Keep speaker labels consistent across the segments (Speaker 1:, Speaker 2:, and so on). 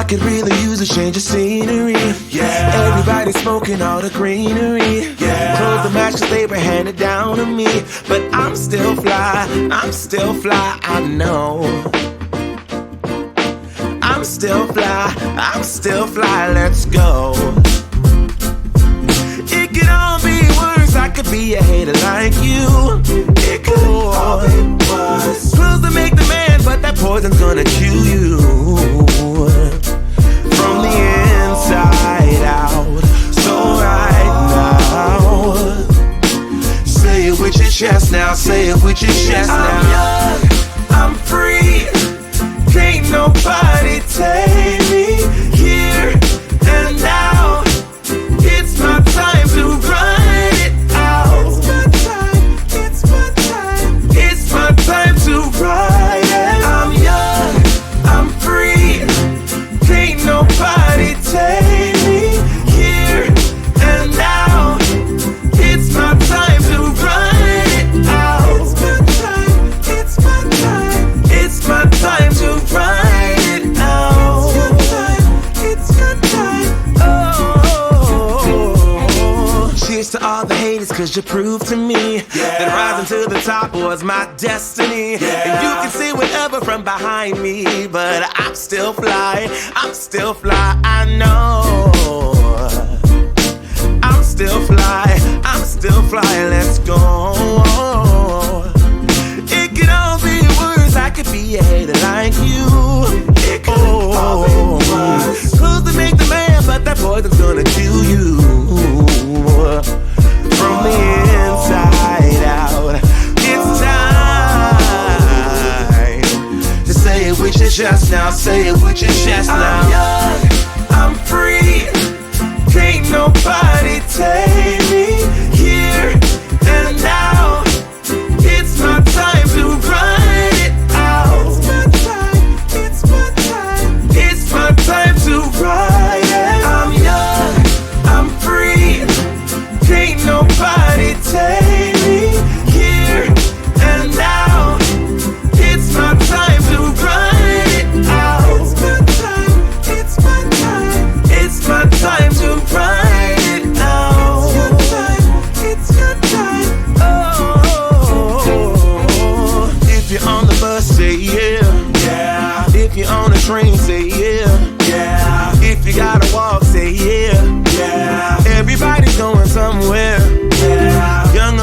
Speaker 1: I could really use a change of scenery. Yeah. Everybody smoking all the greenery. Yeah. Close the match 'cause they were handed down to me. But I'm still fly, I know. I'm still fly, let's go. It could all be worse, I could be a hater like you. It could all be worse. Pills to make the man, but that poison's gonna kill you. From the inside out, so right now. Say it with your chest now, say it with your chest now. I'm young, I'm free, can't nobody take me here and now. It's my time to run it out. It's my time, it's my time. It's my time to ride it. I'm young, I'm free, can't nobody take me here and now. It's my time to run it out. It's my time, it's my time. It's my time to ride it out. It's your time, it's your time. Cheers to all the haters, 'cause you proved to me that rising to the top was my destiny. And you can see whatever from behind me, but I'm still fly, I know. I'm still fly, let's go. It could all be worse, I could be a hater like you. It could all be worse. Clothes to make the man, but that poison's gonna kill you. From the inside out, it's time to say it with your chest now, say it with your chest now. I'm young, I'm free, can't nobody take me here and now. It's my time to run it out. It's my time, it's my time. It's my time to ride it. I'm young, I'm free, can't nobody take me here and now. It's my time to run it out. It's my time, it's my time. It's my time to ride it out. It's your time, it's your time. Oh, if you're on the bus, say yeah. Yeah. If you're on the train, say yeah. Yeah. If you gotta walk, say yeah. Yeah. Everybody's going somewhere. Yeah. Young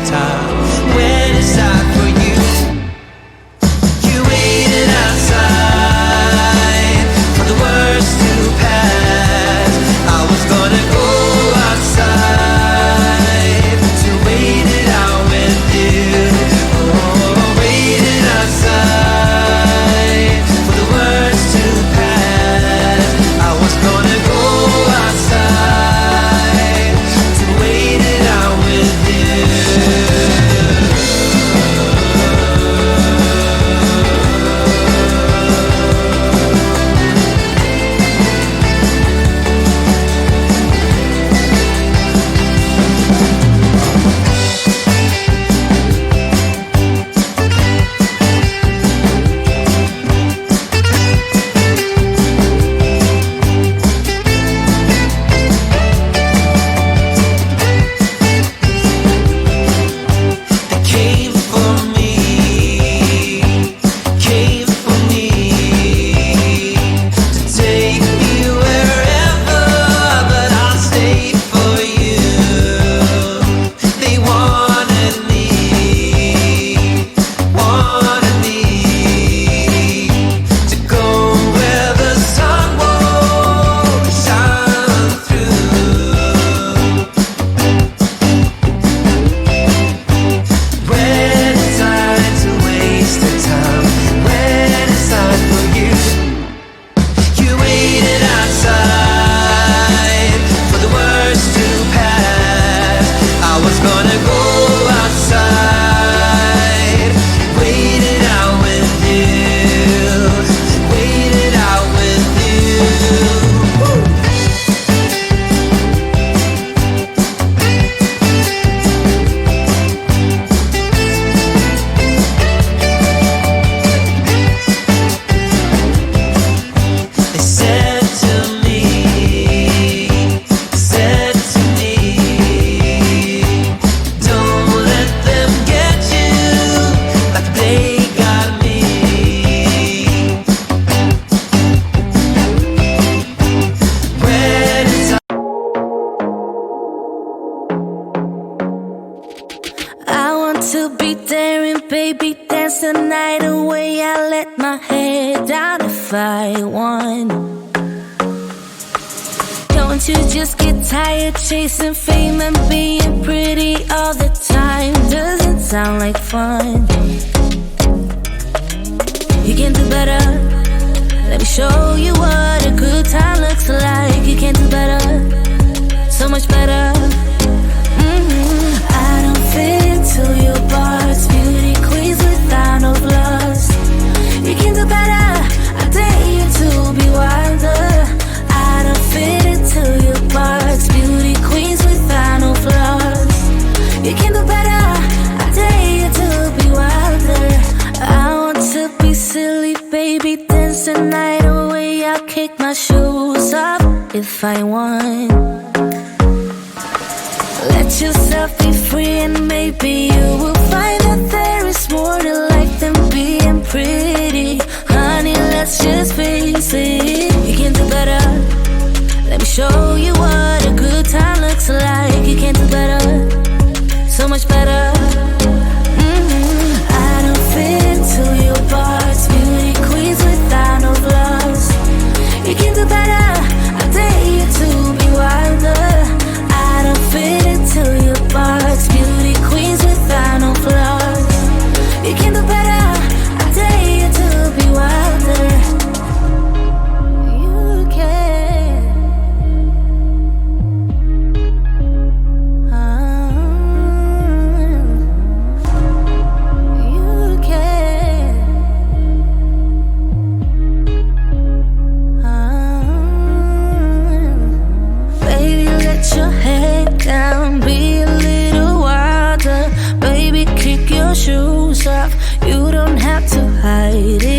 Speaker 2: time when it's time for you. You waited outside for the worst to pass. I was gonna go outside to wait it out with you. Oh, waited outside for the worst to pass. I was gonna go outside to wait it out with you.
Speaker 3: Chasing fame and being pretty all the time doesn't sound like fun. You can do better. Let me show you what a good time looks like. You can do better, so much better. I don't fit into your box. Beauty queens without no flaws. You can do better. I dare you to be wilder. I don't fit into your box. Beauty queens without no flaws. You can do better. I dare you to be wilder. I want to be silly, baby, dance the night away. I'll kick my shoes off if I want. Let yourself be free and maybe you will find that there is more to life than being pretty. Honey, let's just face it. You can do better. Let me show you what a good time looks like. You can do better, so much better. I don't fit into your box. Beauty queens without no flaws. You can do better. I dare you to be wilder. I don't fit into your box. Beauty queens without no flaws. You can do better. I dare you to be wilder. You can. Shoes off, you don't have to hide it.